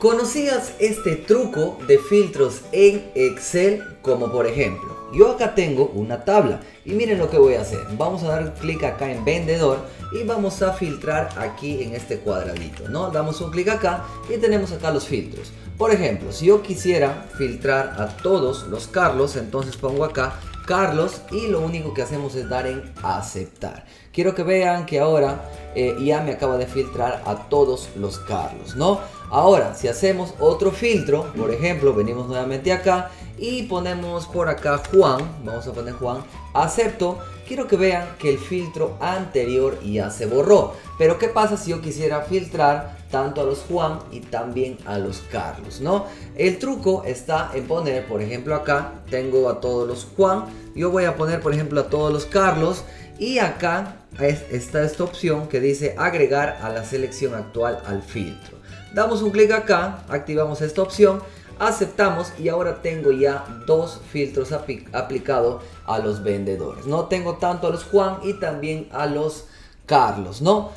¿Conocías este truco de filtros en Excel? Como por ejemplo, yo acá tengo una tabla y miren lo que voy a hacer. Vamos a dar clic acá en vendedor y vamos a filtrar aquí en este cuadradito, ¿no? Damos un clic acá y tenemos acá los filtros. Por ejemplo, si yo quisiera filtrar a todos los Carlos, entonces pongo acá Carlos y lo único que hacemos es dar en aceptar. Quiero que vean que ahora ya me acaba de filtrar a todos los Carlos, ¿no? Ahora, si hacemos otro filtro, por ejemplo, venimos nuevamente acá y ponemos por acá Juan, vamos a poner Juan, acepto. Quiero que vean que el filtro anterior ya se borró. Pero ¿qué pasa si yo quisiera filtrar tanto a los Juan y también a los Carlos, ¿no? El truco está en poner, por ejemplo, acá tengo a todos los Juan, yo voy a poner, por ejemplo, a todos los Carlos y acá está esta opción que dice agregar a la selección actual al filtro. Damos un clic acá, activamos esta opción, aceptamos y ahora tengo ya dos filtros aplicados a los vendedores, ¿no? Tengo tanto a los Juan y también a los Carlos, ¿no?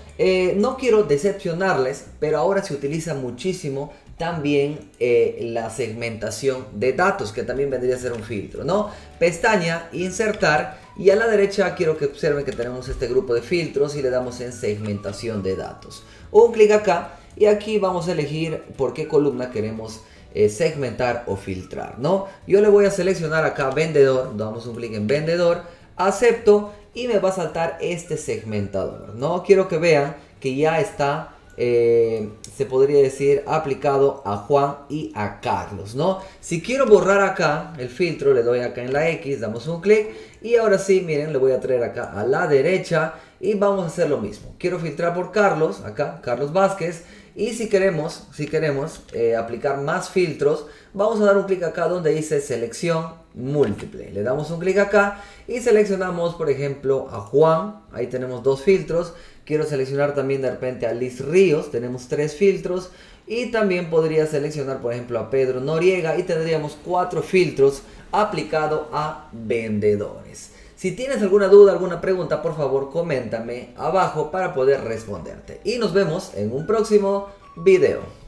No quiero decepcionarles, pero ahora se utiliza muchísimo también la segmentación de datos, que también vendría a ser un filtro, ¿no? Pestaña, insertar, y a la derecha quiero que observen que tenemos este grupo de filtros y le damos en segmentación de datos. Un clic acá y aquí vamos a elegir por qué columna queremos segmentar o filtrar, ¿no? Yo le voy a seleccionar acá vendedor, damos un clic en vendedor, acepto y me va a saltar este segmentador, ¿no? Quiero que vean que ya está, se podría decir, aplicado a Juan y a Carlos, ¿no? Si quiero borrar acá el filtro, le doy acá en la X, damos un clic y ahora sí, miren, le voy a traer acá a la derecha y vamos a hacer lo mismo. Quiero filtrar por Carlos, acá, Carlos Vázquez. Y si queremos aplicar más filtros, vamos a dar un clic acá donde dice selección múltiple. Le damos un clic acá y seleccionamos, por ejemplo, a Juan. Ahí tenemos dos filtros. Quiero seleccionar también de repente a Liz Ríos. Tenemos tres filtros. Y también podría seleccionar, por ejemplo, a Pedro Noriega. Y tendríamos 4 filtros aplicados a vendedores. Si tienes alguna duda, alguna pregunta, por favor, coméntame abajo para poder responderte. Y nos vemos en un próximo video.